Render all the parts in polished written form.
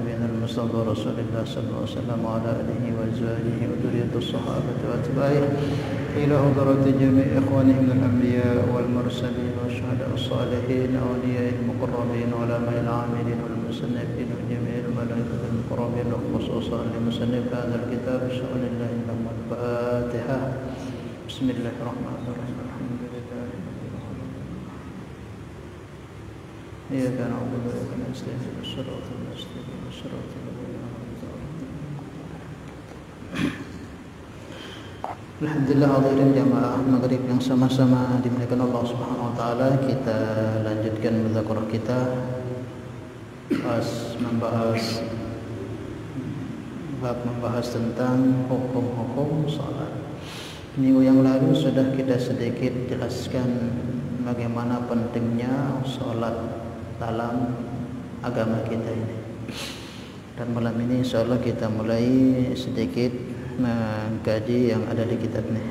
نبينا المصطفى رسول الله صلى الله عليه وسلم وعلى آله وأزواجه وذرية الصحابة وأتباعه إلى حضرة جميع إخوانه من الأنبياء والمرسلين والشهداء الصالحين أولياء المقربين وعلماء العاملين والمصنفين وجميع الملائكة المقربين وخصوصا لمصنف هذا الكتاب بشأن الله لهم الفاتحة. بسم الله الرحمن الرحيم. الحمد لله إياك نعبد وإياك نستعين الصراط المستقيم صراط الذين أنعمت عليهم. Alhamdulillah hadirin jamaah maghrib yang sama-sama dimuliakan Allah Subhanahu wa taala, kita lanjutkan muzakarah kita membahas tentang hukum-hukum salat. Minggu yang lalu sudah kita sedikit jelaskan bagaimana pentingnya salat dalam agama kita ini. Dan malam ini insyaallah kita mulai sedikit mengkaji yang ada di kitab ini.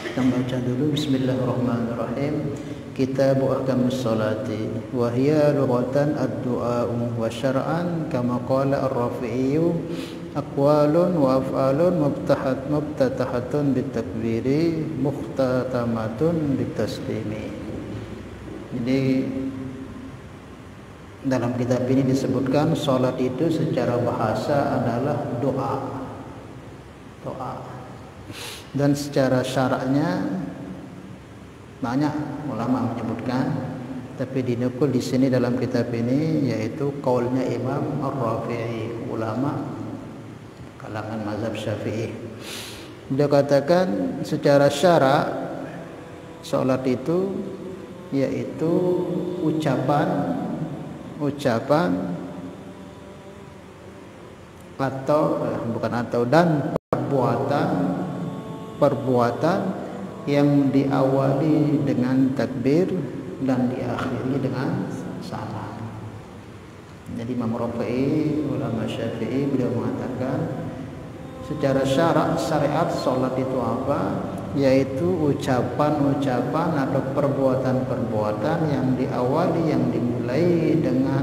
Kita baca dulu. Bismillahirrahmanirrahim. Kitab Ahkamus Salati wa hiya lughatan ad-du'a wa syar'an kama qala ar-Rafi'i aqwalun wa af'alun muftatahatun bitakbiri mukhtatamatun bitaslimi. Jadi dalam kitab ini disebutkan salat itu secara bahasa adalah doa. Dan secara syaraknya banyak ulama menyebutkan, tapi dinukul di sini dalam kitab ini yaitu qaulnya Imam Ar-Rafi'i, ulama kalangan mazhab Syafi'i. Dia katakan secara syarak salat itu yaitu ucapan dan perbuatan yang diawali dengan takbir dan diakhiri dengan salam. Jadi Imam Rafi'i, ulama Syafi'i, beliau mengatakan secara syariat salat itu apa? Yaitu ucapan-ucapan atau perbuatan-perbuatan yang diawali, yang dimulai dengan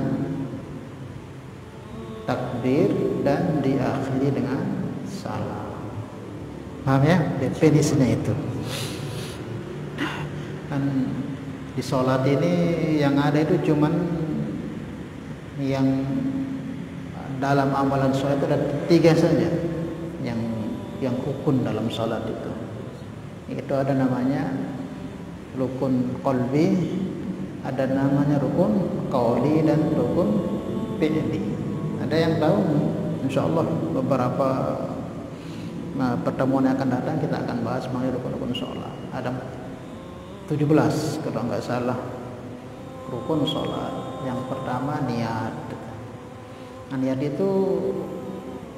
takbir dan diakhiri dengan salam. Paham ya? Definisinya itu. Dan di salat ini yang ada itu cuman yang dalam amalan salat itu ada 3 saja yang rukun dalam salat itu. Itu ada namanya rukun qalbi, ada namanya rukun qauli dan rukun fi'li. Ada yang tahu? Insyaallah beberapa pertemuan yang akan datang kita akan bahas mengenai rukun-rukun salat. Ada 17 kalau enggak salah rukun salat. Yang pertama niat. Niat itu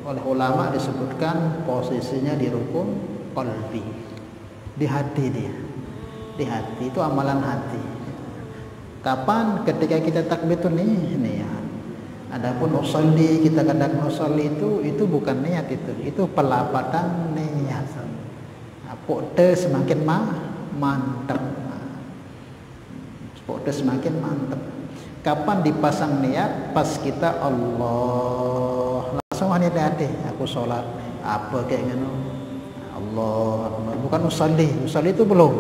oleh ulama disebutkan posisinya di rukun qalbi. Di hati dia. Di hati itu amalan hati. Kapan? Ketika kita takbir itu niat. Adapun usolli, kita katakan usolli itu bukan niat itu pelapatan niat. Pokte semakin mantap. Pokte semakin mantap. Kapan dipasang niat? Pas kita Allah langsung niat hati. Aku sholat apa kayak gitu. Allah Akbar. Bukan usolli itu belum.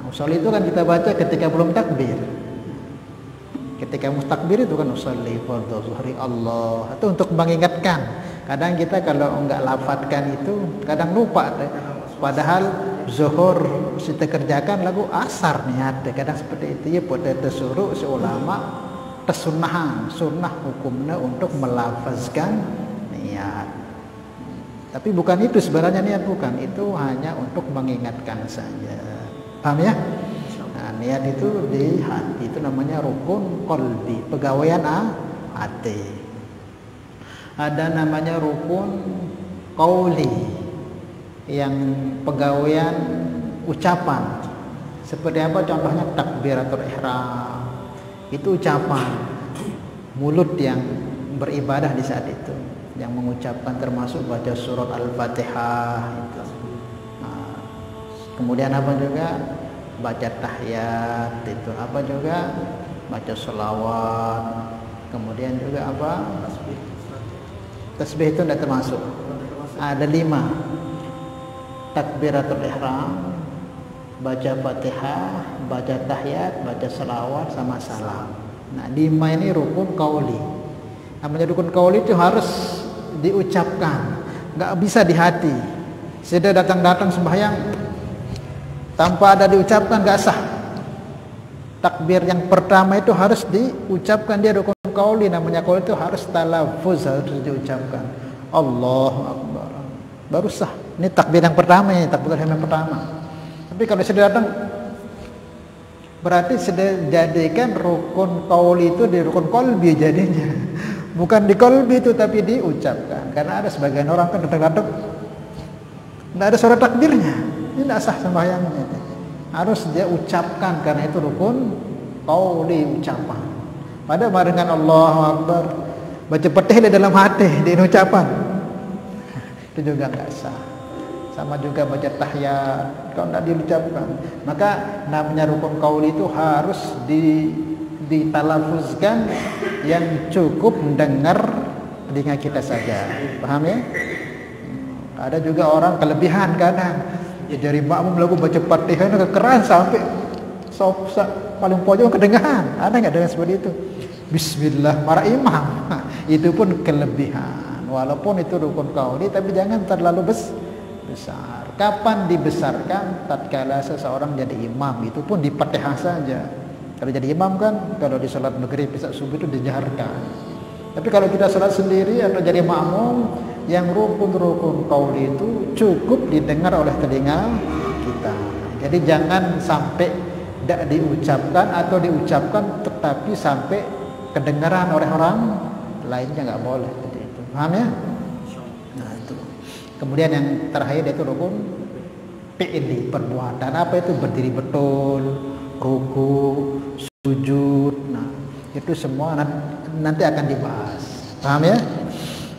Usolli itu kan kita baca ketika belum takbir. Ketika mustakbir itu kan usolli fardhu zuhri Allah. Itu untuk mengingatkan. Kadang kita kalau enggak lafadzkan itu kadang lupa. Padahal zuhur kita kerjakan lagu asar niat. Kadang seperti itu ya, pada tersuruh si ulama sunnah hukumnya untuk melafazkan niat. Tapi bukan itu sebenarnya niat, bukan. Itu hanya untuk mengingatkan saja. Paham ya? Nah, niat itu di hati, itu namanya rukun qalbi, pegawaian hati. Ada namanya rukun qauli, yang pegawaian ucapan. Seperti apa contohnya? Takbiratul ihram. Itu ucapan mulut yang beribadah di saat itu, yang mengucapkan termasuk baca surat Al-Fatihah itu. Nah, kemudian apa juga? Baca tahiyat itu. Apa juga? Baca selawat. Kemudian juga apa? Tasbih itu tidak termasuk. Ada 5. Takbiratul ihram, baca Fatihah, baca tahiyat, baca selawat sama salam. Nah, 5 ini rukun qauli. Namanya rukun qauli itu harus diucapkan, nggak bisa di hati. Sudah datang sembahyang tanpa ada diucapkan nggak sah. Takbir yang pertama itu harus diucapkan, dia rukun qauli. Namanya qauli itu harus talaffuz, harus diucapkan. Allahu Akbar. Baru sah. Ini takbir yang pertama, ini takbir yang pertama. Tapi kalau sudah datang, berarti sudah jadikan rukun qauli itu di rukun qalbi jadinya. Bukan di qalbi itu, tapi diucapkan. Karena ada sebagian orang kan datang tidak ada suara takbirnya, ini tidak sah sembahyangnya. Harus dia ucapkan, karena itu rukun qauli, ucapan. Padahal dengan Allahu Akbar, baca Fatihah di dalam hati, di ucapan, itu juga nggak sah. Sama juga baca tahiyat, kalau tidak diucapkan. Maka namanya rukun qauli itu harus ditalafuzkan, yang cukup mendengar telinga kita saja. Paham ya? Ada juga orang kelebihan kadang. Ya dari makmum lagu baca Fatihah itu keras sampai paling pojok kedengaran. Ada nggak dengan seperti itu? Bismillah para imam. Itu pun kelebihan. Walaupun itu rukun qauli, tapi jangan terlalu besar. Kapan dibesarkan? Tatkala seseorang jadi imam, itu pun di Fatihah saja. Kalau jadi imam kan, kalau di salat maghrib, isya subuh itu dijaharkan. Tapi kalau kita salat sendiri atau jadi makmum, yang rukun-rukun qauli itu cukup didengar oleh telinga kita. Jadi jangan sampai tidak diucapkan atau diucapkan tetapi sampai kedengaran oleh orang lainnya, nggak boleh seperti itu. Paham ya? Kemudian yang terakhir itu rukun fi'li, perbuatan. Apa itu? Berdiri betul, ruku, sujud. Nah, itu semua nanti akan dibahas. Paham ya?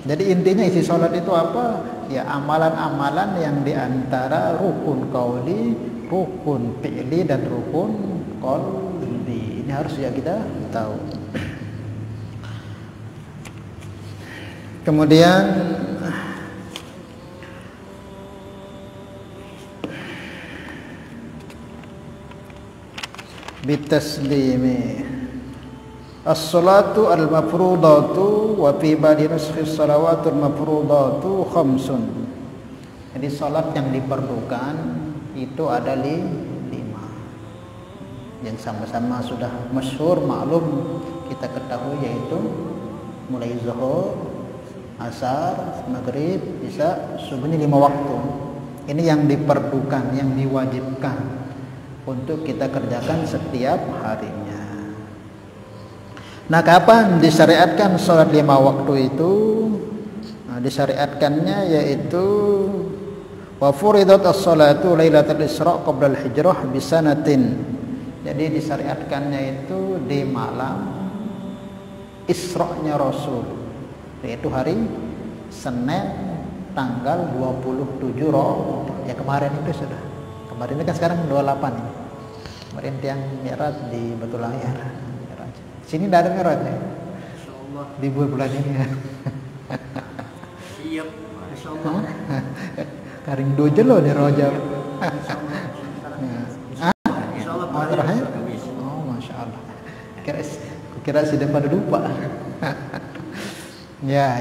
Jadi intinya isi sholat itu apa? Ya amalan-amalan yang diantara rukun qauli, rukun fi'li, dan rukun qalbi. Ini harus ya kita tahu. Kemudian bitaslimi as-salatu al-mafrudatu wa fi ba'di nisfi as-salawatul mafrudatu khamsun. Jadi salat yang diperlukan itu ada 5 yang sama-sama sudah masyhur, maklum, kita ketahui, yaitu mulai zuhur, asar, maghrib, isya, subuhnya 5 waktu. Ini yang diperlukan, yang diwajibkan untuk kita kerjakan setiap harinya. Nah, kapan disyariatkan sholat 5 waktu itu? Nah, disyariatkannya yaitu wa furidat as-salatu lailatul isra' qabla al-hijrah bisanatin. Jadi disyariatkannya itu di malam Isra-nya Rasul, yaitu hari Senin tanggal 27 Ramadan. Ya kemarin itu sudah. Kemarin ini kan sekarang 28 ini. Kemarin tiang Mi'raj di Batu Layar. Sini tidak ada Mi'raj ya? Insyaallah di bulan ini ya. Siap, insyaallah. Karing dojo loh di Rojab. Insyaallah terakhir. Oh, masya Allah. Kira sudah pada lupa. Ya,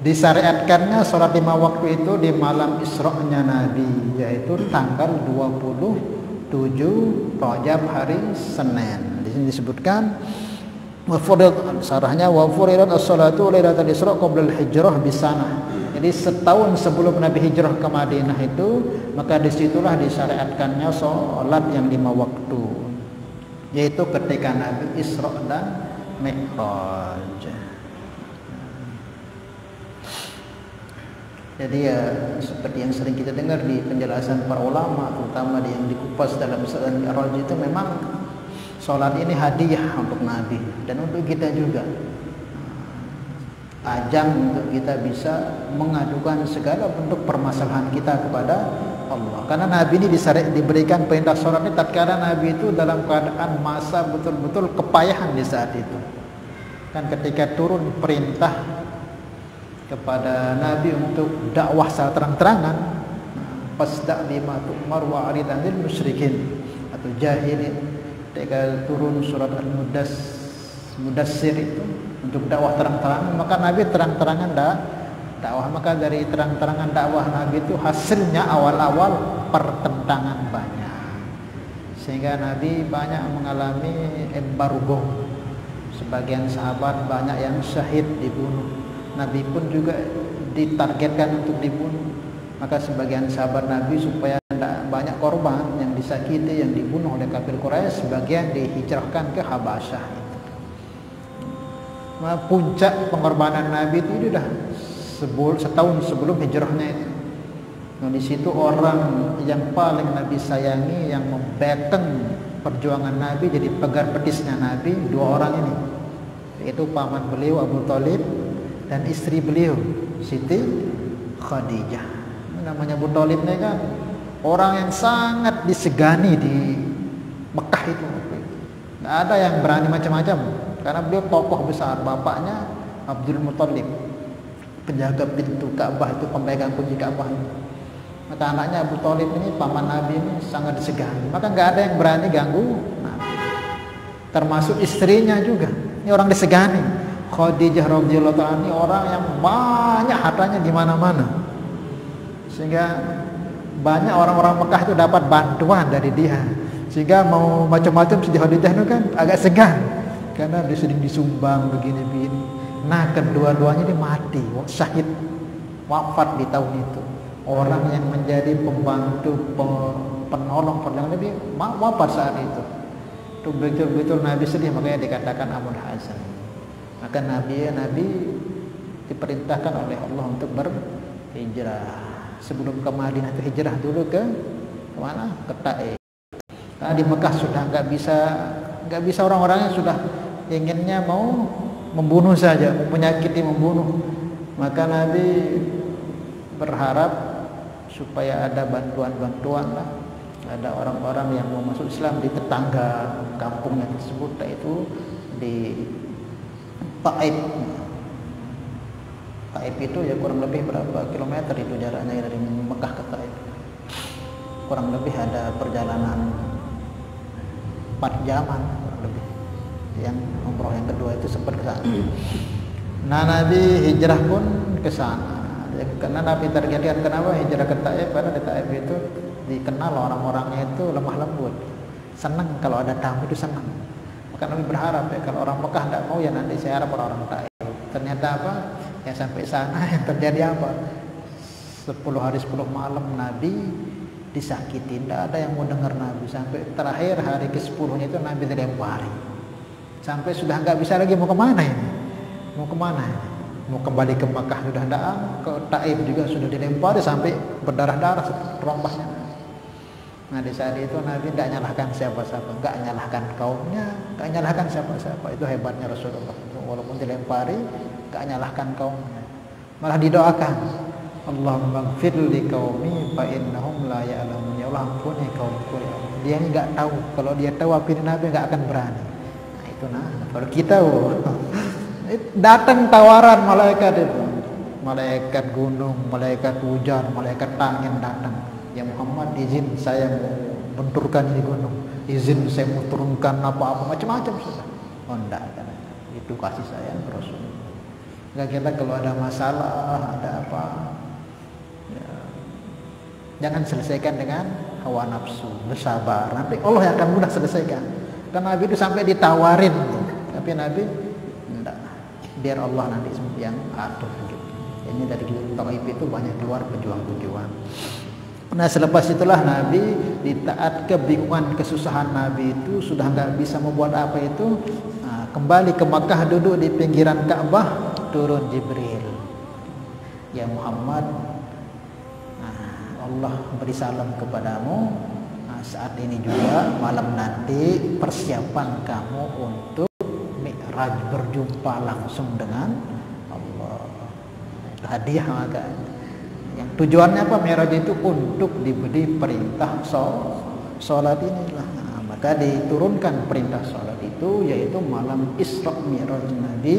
disyariatkannya sholat 5 waktu itu di malam Isra-nya Nabi, yaitu tanggal 27 Rajab hari Senin. Di sini disebutkan sarahnya wa furidat as-salatu lailatul isra' qabla al-hijrah bisanah. Jadi setahun sebelum Nabi hijrah ke Madinah itu, maka disitulah disyariatkannya sholat yang 5 waktu, yaitu ketika Nabi Isra dan Mi'raj. Jadi ya seperti yang sering kita dengar di penjelasan para ulama, terutama yang dikupas dalam Isra dan Mi'raj, itu memang sholat ini hadiah untuk Nabi dan untuk kita juga, ajang untuk kita bisa mengadukan segala bentuk permasalahan kita kepada Allah. Karena Nabi ini diberikan perintah sholat ini tatkala Nabi itu dalam keadaan masa betul-betul kepayahan di saat itu. Kan ketika turun perintah kepada Nabi untuk dakwah secara terang-terangan, fasda' bima tu'mar wa 'arid 'anil musyrikin atau jahilin. Ketika turun surat Al-Mudassir itu untuk dakwah terang-terangan, maka Nabi terang-terangan dakwah. Maka dari terang-terangan dakwah Nabi itu hasilnya awal-awal pertentangan banyak, sehingga Nabi banyak mengalami embargo. Sebagian sahabat banyak yang syahid, dibunuh. Nabi pun juga ditargetkan untuk dibunuh. Maka sebagian sahabat Nabi supaya tidak banyak korban yang disakiti, yang dibunuh oleh kafir Quraisy, sebagian dihijrahkan ke Habasyah. Nah, puncak pengorbanan Nabi itu sudah setahun sebelum hijrahnya itu. Nah, di situ orang yang paling Nabi sayangi, yang membacking perjuangan Nabi, jadi pegar petisnya Nabi, dua orang ini, yaitu paman beliau Abu Thalib dan istri beliau Siti Khadijah. Namanya Abu Thalib ini kan orang yang sangat disegani di Mekah itu. Nggak ada yang berani macam-macam karena beliau tokoh besar. Bapaknya Abdul Muthalib, penjaga pintu Ka'bah itu, pemegang kunci Ka'bah. Maka anaknya Abu Thalib ini, paman Nabi ini, sangat disegani. Maka nggak ada yang berani ganggu Nabi. Termasuk istrinya juga. Ini orang disegani. Khadijah radhiyallahu ta'ala ini orang yang banyak hartanya di mana-mana. Sehingga banyak orang-orang Mekah itu dapat bantuan dari dia. Sehingga mau macam-macam si Khadijah itu kan agak segan. Karena dia sering disumbang begini-begini. Nah, kedua-duanya ini mati, syahid, wafat di tahun itu. Orang yang menjadi pembantu penolong perjuangan Nabi wafat saat itu. Itu betul-betul Nabi sedih, makanya dikatakan Amul Hazan. Maka Nabi diperintahkan oleh Allah untuk berhijrah. Sebelum ke Madinah itu hijrah dulu ke mana? Ke Taif. Karena di Mekah sudah nggak bisa orang-orangnya sudah inginnya mau membunuh saja, menyakiti, membunuh. Maka Nabi berharap supaya ada bantuan-bantuan lah, ada orang-orang yang mau masuk Islam di tetangga kampungnya tersebut, yaitu di Taif. Taif itu ya kurang lebih berapa kilometer itu jaraknya dari Mekah ke Taif? Kurang lebih ada perjalanan 4 jaman kurang lebih. Yang umroh yang kedua itu sempat ke sana. Nah, Nabi hijrah pun ke sana. Karena Nabi targetkan, kenapa hijrah ke Taif? Karena di Taif itu dikenal orang-orangnya itu lemah lembut, senang kalau ada tamu itu senang. Maka Nabi berharap ya, kalau orang Mekah tidak mau ya nanti saya harap orang Taif. Ternyata apa? Ya sampai sana yang terjadi apa? 10 hari 10 malam Nabi disakiti, tidak ada yang mau dengar Nabi. Sampai terakhir hari ke-10 itu Nabi dilempari. Sampai sudah nggak bisa lagi, mau kemana ini? Mau kemana ini? Mau kembali ke Makkah sudah tidak, ke Taif juga sudah dilempari sampai berdarah-darah rombahnya. Nah, di saat itu Nabi tidak nyalahkan siapa-siapa, nggak nyalahkan kaumnya, nggak nyalahkan siapa-siapa. Itu hebatnya Rasulullah. Walaupun dilempari, nggak nyalahkan kaumnya, malah didoakan, Allahumma ighfir li qaumi fa innahum la ya'lamun. Ya Allah, ampuni kaumku. Dia ini nggak tahu. Kalau dia tahu api Nabi nggak akan berani. Nah, itu kalau kita datang tawaran malaikat itu, malaikat gunung, malaikat hujan, malaikat angin datang. Ya Muhammad, izin saya mau benturkan di gunung, izin saya mau turunkan apa-apa macam-macam sudah. Oh enggak, itu kasih sayang Rasul. Enggak, kita kalau ada masalah, ada apa, ya, jangan selesaikan dengan hawa nafsu, bersabar. Nanti Allah yang akan mudah selesaikan. Karena Nabi itu sampai ditawarin, tapi Nabi enggak, biar Allah nanti yang atur. Ini dari Taif itu banyak keluar pejuang-pejuang. Nah, selepas itulah Nabi di taat kebingungan, kesusahan Nabi itu sudah nggak bisa membuat apa itu, nah, kembali ke Makkah, duduk di pinggiran Ka'bah, turun Jibril. Ya Muhammad, nah, Allah beri salam kepadamu. Nah, saat ini juga malam nanti persiapan kamu untuk Mi'raj, berjumpa langsung dengan Allah. Hadiah maka. Yang tujuannya apa? Mi'raj itu untuk diberi perintah sholat inilah. Nah, Maka diturunkan perintah sholat itu yaitu malam Isra Mi'raj Nabi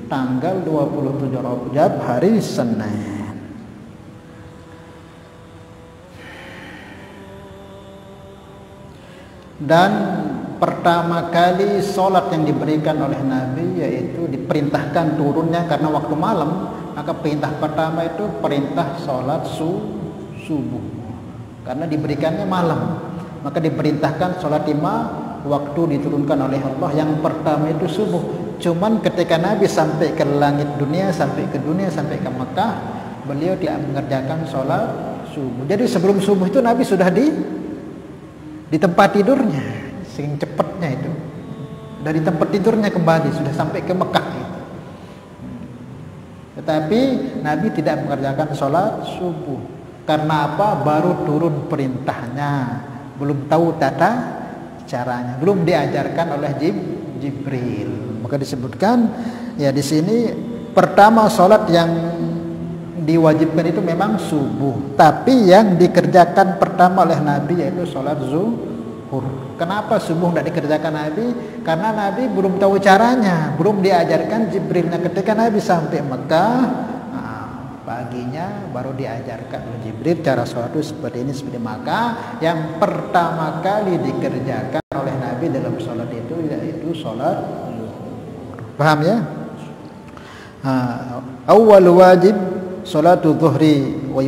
tanggal 27 Rajab hari Senin. Dan pertama kali sholat yang diberikan oleh Nabi yaitu diperintahkan turunnya karena waktu malam. Maka perintah pertama itu perintah sholat subuh karena diberikannya malam. Maka diperintahkan sholat 5 waktu diturunkan oleh Allah. Yang pertama itu subuh. Cuman ketika Nabi sampai ke langit dunia, sampai ke dunia, sampai ke Mekah, beliau tidak mengerjakan sholat subuh. Jadi sebelum subuh itu Nabi sudah di tempat tidurnya, saking cepatnya itu. Dari tempat tidurnya kembali sudah sampai ke Mekah itu. Tetapi Nabi tidak mengerjakan sholat subuh. Karena apa? Baru turun perintahnya, belum tahu tata caranya, belum diajarkan oleh Jibril. Maka disebutkan ya di sini pertama sholat yang diwajibkan itu memang subuh, tapi yang dikerjakan pertama oleh Nabi yaitu sholat zuhur. Kenapa subuh tidak dikerjakan Nabi? Karena Nabi belum tahu caranya, belum diajarkan Jibrilnya. Ketika Nabi sampai Mekah, paginya baru diajarkan oleh Jibril cara sholat itu seperti ini, seperti. Maka yang pertama kali dikerjakan oleh Nabi dalam sholat itu yaitu sholat zuhur. Paham ya? Awal wajib sholatu zuhri wa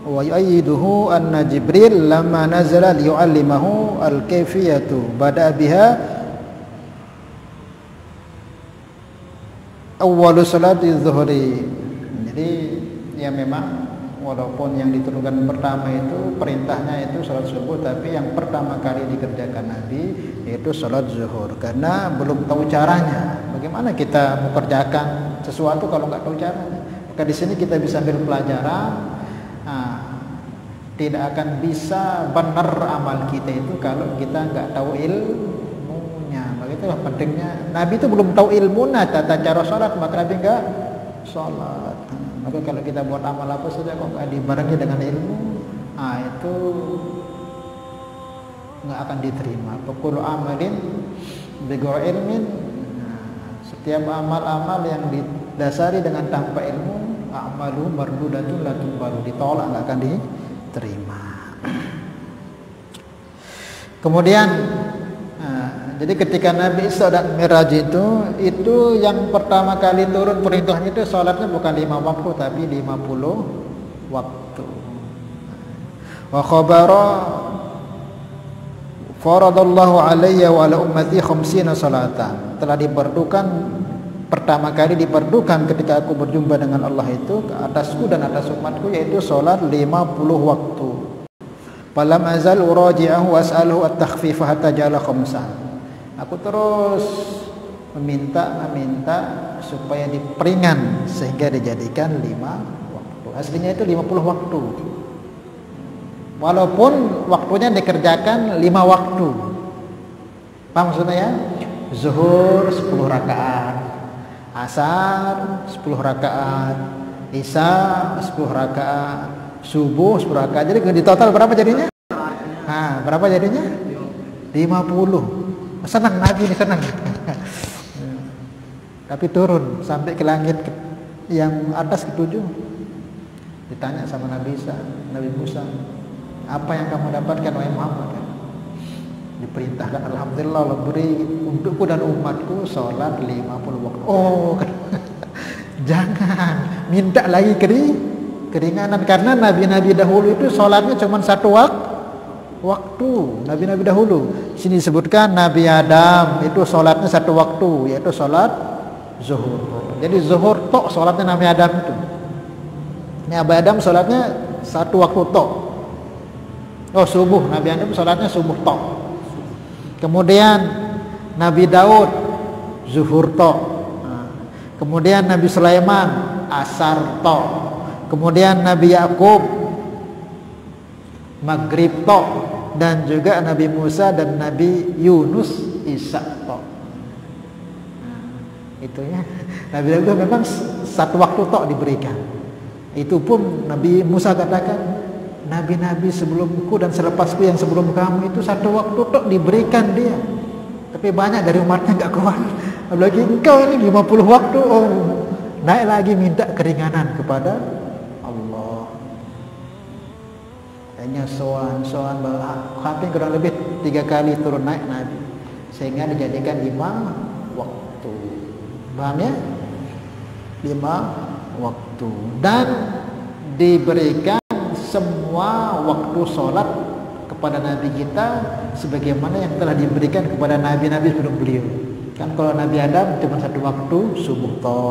yu'ayyiduhu anna Jibril lamma nazala liyu'allimahu al-kayfiyatu bada'a biha awwalu sholati zuhri. Jadi ya memang walaupun yang diturunkan pertama itu perintahnya itu sholat subuh, tapi yang pertama kali dikerjakan Nabi yaitu sholat zuhur karena belum tahu caranya. Bagaimana kita mengerjakan sesuatu kalau nggak tahu caranya? Maka di sini kita bisa ambil pelajaran. Tidak akan bisa benar amal kita itu kalau kita nggak tahu ilmunya. Maka itulah pentingnya. Nabi itu belum tahu ilmunya tata cara sholat, maka Nabi nggak sholat. Maka kalau kita buat amal apa saja kok nggak dibarengi dengan ilmu, itu nggak akan diterima. Kullu amalin bighairi ilmin, setiap amal-amal yang didasari dengan tanpa ilmu, amalu mardudatun la tuqbalu, ditolak, nggak akan diterima. Kemudian jadi ketika Nabi Isra dan Mi'raj itu yang pertama kali turun perintahnya itu sholatnya bukan 5 waktu tapi 50 waktu. Wa khabara faradallahu alayya wa ala ummati 50 salatan. Telah diperdukan pertama kali diperdukan ketika aku berjumpa dengan Allah itu atasku dan atas umatku yaitu sholat 50 waktu. Falam azal uraji'ahu was'aluhu at-takhfifa hatta ja'ala khamsan. Aku terus meminta supaya diperingan sehingga dijadikan 5 waktu. Aslinya itu 50 waktu. Walaupun waktunya dikerjakan 5 waktu. Paham maksudnya ya? Zuhur 10 rakaat, Asar 10 rakaat, Isya 10 rakaat, Subuh 10 rakaat. Jadi di total berapa jadinya? Berapa jadinya? 50. Senang Nabi ini, senang. Tapi turun sampai ke langit yang atas ke-7. Ditanya sama Nabi Musa, apa yang kamu dapatkan wahai Muhammad? Diperintahkan, alhamdulillah Allah beri untukku dan umatku sholat 50 waktu. Oh, jangan minta lagi keringanan, karena nabi-nabi dahulu itu sholatnya cuma 1 waktu. Nabi-nabi dahulu sini disebutkan Nabi Adam itu sholatnya 1 waktu yaitu sholat zuhur. Jadi zuhur tok sholatnya Nabi Adam itu. Nabi Adam sholatnya 1 waktu tok. Subuh Nabi Adam sholatnya subuh tok. Kemudian Nabi Daud zuhur tok. Kemudian Nabi Sulaiman asar tok. Kemudian Nabi Yakub maghrib tok. Dan juga Nabi Musa dan Nabi Yunus isya tok. Itu ya. Nabi Daud memang 1 waktu tok diberikan. Itu pun Nabi Musa katakan nabi-nabi sebelumku dan selepasku yang sebelum kamu itu satu waktu tok diberikan dia. Tapi banyak dari umatnya enggak kuat. Apalagi engkau ini 50 waktu, naik lagi minta keringanan kepada Allah. Hanya soan hampir kurang lebih 3 kali turun naik Nabi, sehingga dijadikan 5 waktu. Paham ya? 5 waktu. Dan diberikan semua waktu sholat kepada Nabi kita sebagaimana yang telah diberikan kepada Nabi-Nabi sebelum beliau. Kan kalau Nabi Adam cuma satu waktu, subuh to.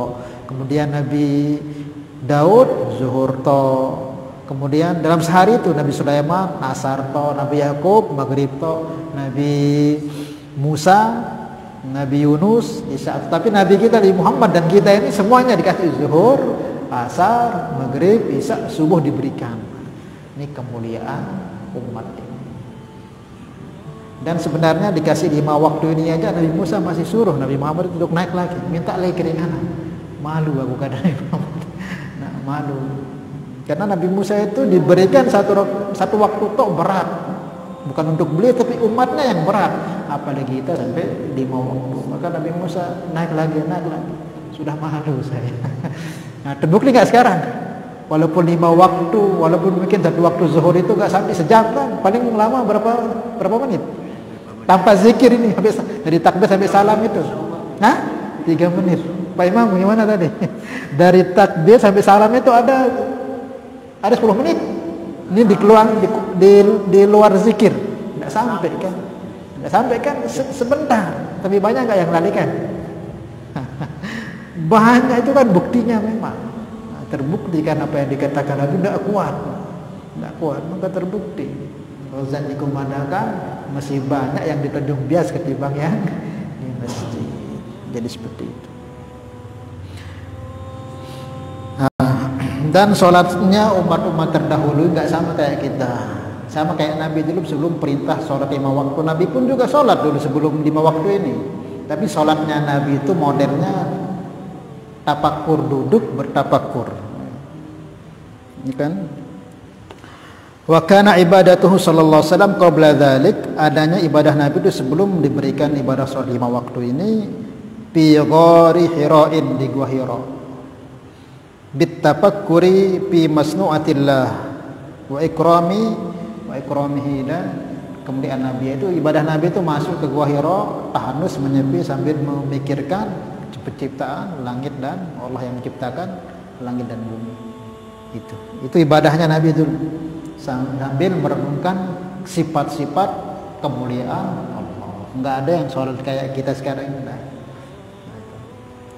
Kemudian Nabi Daud zuhur to. Kemudian dalam sehari itu Nabi Sulaiman asar to, Nabi Yakub maghrib to, Nabi Musa, Nabi Yunus isya. Tapi Nabi kita Nabi Muhammad dan kita ini semuanya dikasih zuhur, asar, maghrib, isya, subuh diberikan. Ini kemuliaan umat ini. Dan sebenarnya dikasih 5 waktu ini aja Nabi Musa masih suruh Nabi Muhammad untuk naik lagi, minta lagi keringanan. Malu aku kata Nabi Muhammad. Nah, malu. Karena Nabi Musa itu diberikan satu waktu tok berat. Bukan untuk beliau tapi umatnya yang berat. Apalagi kita sampai 5 waktu. Maka Nabi Musa naik lagi. Sudah malu saya. Nah, terbukti enggak sekarang? Walaupun 5 waktu, walaupun mungkin satu waktu zuhur itu enggak sampai sejam kan, paling lama berapa menit? Tanpa zikir ini habis dari takbir sampai salam itu. Hah? 3 menit. Pak Imam gimana tadi? Dari takbir sampai salam itu ada 10 menit. Ini di luar zikir. Enggak sampai kan? Enggak sampai kan sebentar, tapi banyak enggak yang lalikan? Banyak itu kan buktinya memang. Terbukti kan apa yang dikatakan Nabi tidak kuat, maka terbukti. Kalau zat dikumandangkan masih banyak yang di tanjung bias ketimbang yang di masjid. Jadi seperti itu. Dan sholatnya umat-umat terdahulu nggak sama kayak kita, sama kayak Nabi dulu sebelum perintah sholat 5 waktu. Nabi pun juga sholat dulu sebelum 5 waktu ini. Tapi sholatnya Nabi itu modelnya tapakur, duduk bertapakur. Ini kan. Wa kana ibadatuhu sallallahu alaihi wasallam qabla dzalik, adanya ibadah Nabi itu sebelum diberikan ibadah salat 5 waktu ini fi ghari Hira'in, di gua Hira. Bit tafakkuri fi masnu'atillah wa ikramihi, dan kemudian Nabi itu ibadah Nabi itu masuk ke gua Hira, tahanus menyepi sambil memikirkan penciptaan langit dan Allah yang menciptakan langit dan bumi. Itu ibadahnya Nabi itu sambil merenungkan sifat-sifat kemuliaan Allah. Enggak ada yang sholat kayak kita sekarang ini.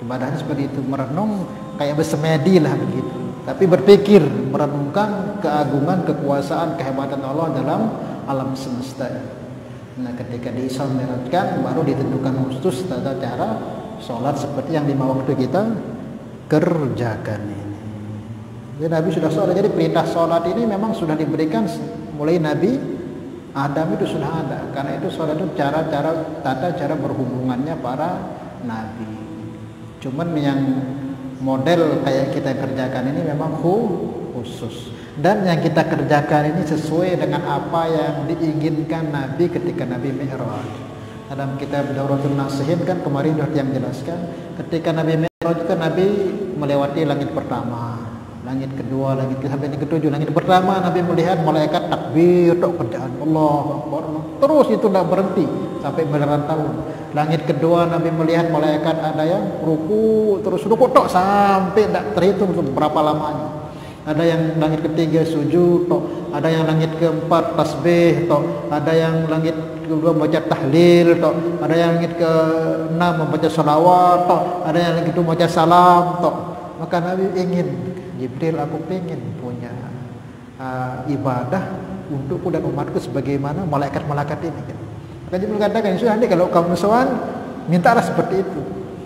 Ibadahnya seperti itu, merenung kayak bersemedi lah begitu. Tapi berpikir, merenungkan keagungan, kekuasaan, kehebatan Allah dalam alam semesta. Nah, ketika diisyaratkan baru ditentukan khusus tata cara sholat seperti yang 5 waktu kita kerjakan ini. Jadi Nabi sudah sholat. Jadi perintah sholat ini memang sudah diberikan mulai Nabi Adam itu sudah ada. Karena itu sholat itu tata cara berhubungannya para Nabi. Cuman yang model kayak kita kerjakan ini memang khusus. Dan yang kita kerjakan ini sesuai dengan apa yang diinginkan Nabi ketika Nabi Mi'raj. Dalam kitab Dauratul Nasihin kan kemarin sudah yang jelaskan, ketika Nabi Mi'raj kan Nabi melewati langit pertama, langit kedua, langit sampai langit ketujuh. Langit pertama Nabi melihat malaikat takbir tok kerjaan Allah Akbar, terus itu tidak berhenti sampai miliaran tahun. Langit kedua Nabi melihat malaikat ada yang ruku, terus ruku tok sampai tidak terhitung berapa lamanya. Ada yang langit ketiga sujud tok, ada yang langit keempat tasbih tok, ada yang langit kedua membaca tahlil tok, ada yang langit keenam membaca salawat tok, ada yang langit kedua membaca salam tok. Maka Nabi ingin, Jibril, aku ingin punya ibadah untukku dan umatku sebagaimana malaikat-malaikat ini. Maka Jibril katakan, sudah nanti kalau kamu sowan mintalah seperti itu.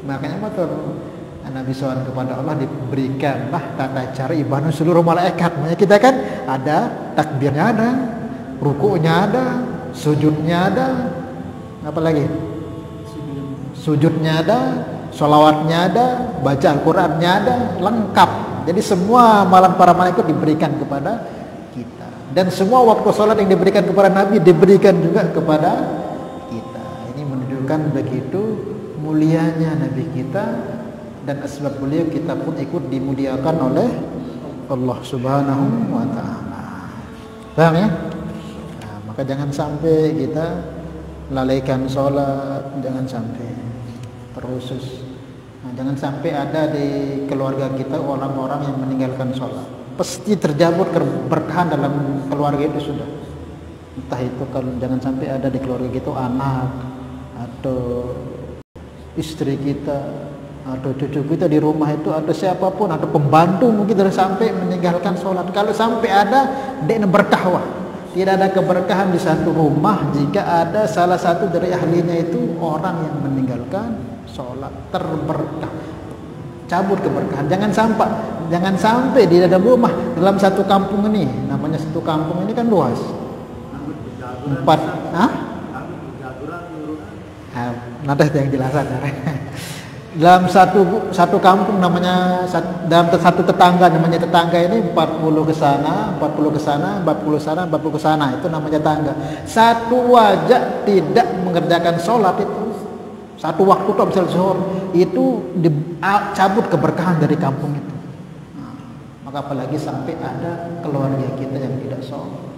Makanya motor Nabi sowan kepada Allah diberikanlah tata cara ibadah seluruh malaikat. Makanya kita kan ada takbirnya, ada ruku'nya, ada sujudnya, ada apa lagi? Sujudnya ada, sholawatnya ada, baca Al-Qurannya ada, lengkap. Jadi semua amalan para malaikat diberikan kepada kita. Dan semua waktu sholat yang diberikan kepada Nabi diberikan juga kepada kita. Ini menunjukkan begitu mulianya Nabi kita, dan sebab beliau kita pun ikut dimuliakan oleh Allah Subhanahu wa Ta'ala. Paham ya? Nah, maka jangan sampai kita lalaikan sholat, jangan sampai terkhusus. Nah, jangan sampai ada di keluarga kita orang-orang yang meninggalkan sholat. Pasti terjabut keberkahan dalam keluarga itu sudah. Entah itu kalau jangan sampai ada di keluarga kita anak atau istri kita atau cucu kita di rumah itu, atau siapapun, atau pembantu mungkin dari sampai meninggalkan sholat. Kalau sampai ada, dia berkah. Tidak ada keberkahan di satu rumah jika ada salah satu dari ahlinya itu orang yang meninggalkan sholat. Terberkah, cabut keberkahan. Jangan sampai di dalam rumah, dalam satu kampung ini, namanya satu kampung ini kan luas. 4, nanti yang jelasan. Dalam satu kampung namanya, dalam satu tetangga namanya tetangga ini 40 ke sana, 40 ke sana, 40 sana, 40 ke sana, itu namanya tetangga. Satu wajah tidak mengerjakan sholat itu, satu waktu tuh misal zuhur itu cabut keberkahan dari kampung itu. Nah, maka apalagi sampai ada keluarga kita yang tidak sholat.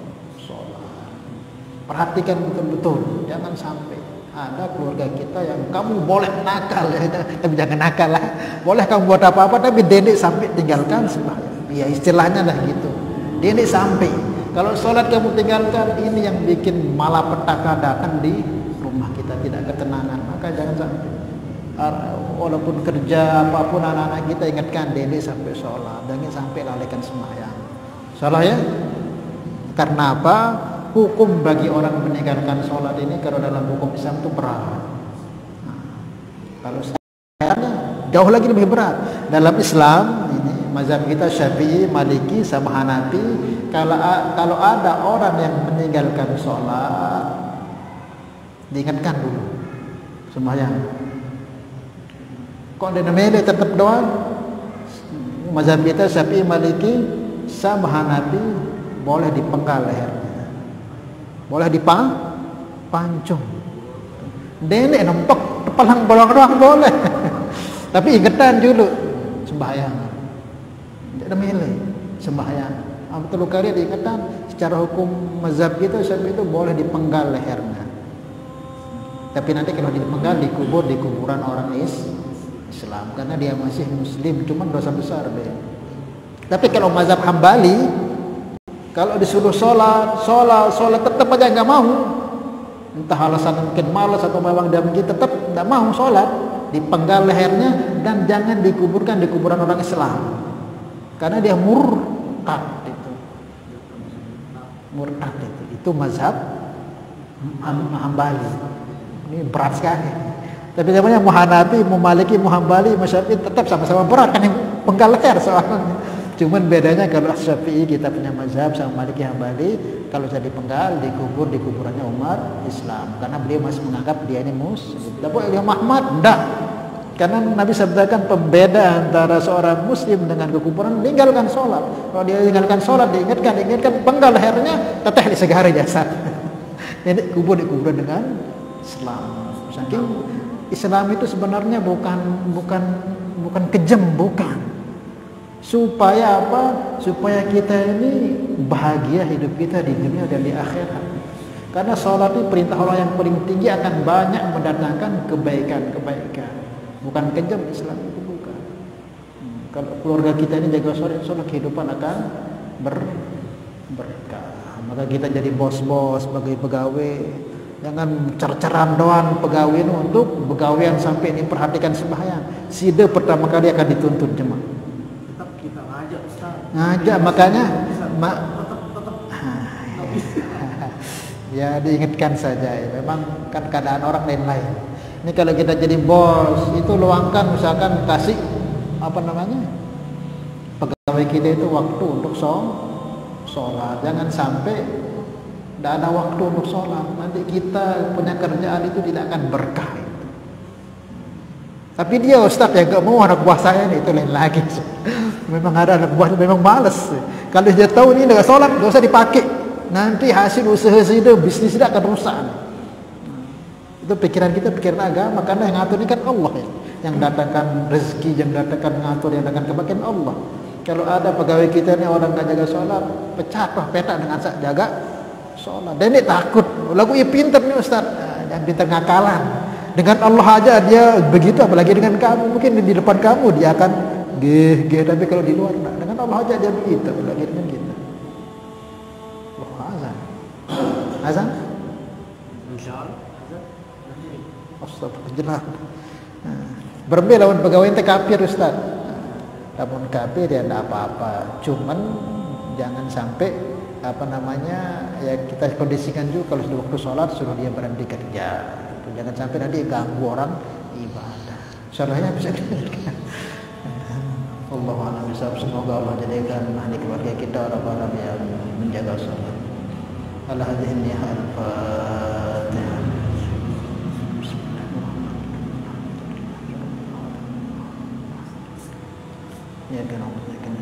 Perhatikan betul-betul, jangan sampai ada keluarga kita yang kamu boleh nakal ya, tapi jangan nakal lah. Boleh kamu buat apa-apa, tapi dedek sampai tinggalkan sembahyang. Ya istilahnya lah gitu. Dedek sampai. Kalau sholat kamu tinggalkan, ini yang bikin malapetaka datang di rumah kita, tidak ketenangan. Maka jangan sampai. Walaupun kerja apapun anak-anak kita ingatkan dedek sampai sholat, jangan sampai lalaikan sembahyang. Salah ya? Karena apa? Hukum bagi orang meninggalkan sholat ini kalau dalam hukum Islam itu berat. Nah, kalau sekarang jauh lagi lebih berat. Dalam Islam ini mazhab kita Syafi'i, Maliki, sama Hanafi, kalau ada orang yang meninggalkan sholat, diingatkan dulu sembahyang. Kok ada namanya tetap doang? Mazhab kita Syafi'i, Maliki, sama Hanafi boleh dipenggal lehernya. Boleh dipancung. Nenek nempok tepalang bolong doang boleh. Tapi ingetan dulu sembahyang. Tidak milih sembahyang. Betul kali diingetan secara hukum mazhab kita itu boleh dipenggal lehernya. Tapi nanti kalau dipenggal dikubur di kuburan orang Islam karena dia masih muslim, cuma dosa besar deh. Tapi kalau mazhab Hambali, kalau disuruh sholat tetap aja nggak mau. Entah alasan mungkin malas atau memang dia mungkin tetap nggak mau sholat, dipenggal lehernya dan jangan dikuburkan di kuburan orang Islam, karena dia murtad itu. Murtad itu mazhab Hambali. Ini berat sekali. Tapi namanya Hanafi, Maliki, Hambali, Syafi'i tetap sama-sama berat kan yang penggal leher soalnya. Cuman bedanya kalau Syafi'i kita punya mazhab sama Maliki, Hambali, kalau jadi penggal dikubur di kuburannya umat Islam karena beliau masih menganggap dia ini muslim. Tapi Imam Ahmad enggak. Karena Nabi sabdakan pembeda antara seorang muslim dengan kekufuran meninggalkan sholat. Kalau dia meninggalkan sholat diingatkan penggal lehernya, teteh disegari jasad. Ini kubur di kuburan dengan Islam. Saking Islam itu sebenarnya bukan kejam, bukan. Supaya apa? Supaya kita ini bahagia hidup kita di dunia dan di akhirat. Karena sholat itu perintah Allah yang paling tinggi akan banyak mendatangkan kebaikan-kebaikan. Bukan kejam, Islam itu bukan. Kalau keluarga kita ini jaga sholat kehidupan akan berkah. Maka kita jadi bos-bos sebagai pegawai. Jangan cer-ceran doang pegawai ini untuk pegawaian sampai ini perhatikan sembahyang. Sida pertama kali akan dituntut jemaah. Ngajak makanya ya diingatkan saja ya. Memang kan keadaan orang lain-lain. Ini kalau kita jadi bos itu luangkan misalkan kasih pegawai kita itu waktu untuk sholat. Jangan sampai tidak ada waktu untuk sholat. Nanti kita punya kerjaan itu tidak akan berkah. Tapi dia Ustaz yang gak mau anak buah saya ini, itu lain lagi. Memang ada anak buah memang malas. Kalau dia tahu ini enggak sholat, enggak usah dipakai. nanti hasil usaha itu bisnis tidak akan rusak. Itu pikiran kita, pikiran agama, karena yang ngatur ini kan Allah ya. Yang datangkan rezeki, yang datangkan ngatur, yang datangkan kebahagiaan Allah. Kalau ada pegawai kita ini orang nggak jaga sholat, pecah peta dengan jaga sholat. Dan dia takut, lagu ia pinter nih Ustaz, jangan pinter ngakalan. Dengan Allah aja dia begitu, apalagi dengan kamu. Mungkin di depan kamu dia akan geh, tapi kalau di luar nah, dengan Allah aja dia begitu, apalagi dengan kita. Azan, azan, insyaallah. Astagfirullah. Berbeda lawan pegawai ente kafir Ustaz. Namun kafir ya tidak apa-apa. Cuman jangan sampai ya kita kondisikan juga kalau sudah waktu sholat suruh dia berhenti kerja. Jangan sampai nanti ganggu orang ibadah. Salahnya bisa Allah a'lam bishawab. Semoga Allah jadikan ahli keluarga kita orang-orang yang menjaga sholat. Al-Hadhihi al-Fatihah. Ya kan Allah ya kan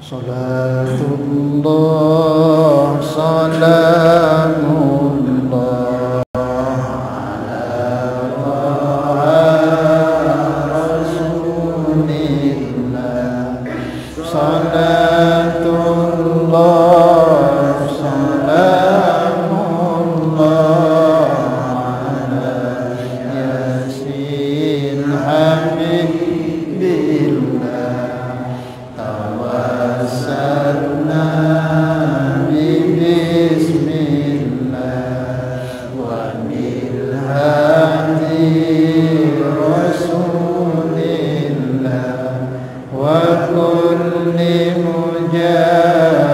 Salatullah salamullah ala rasulillah salatullah salamullah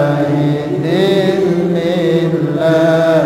mujahidin lillah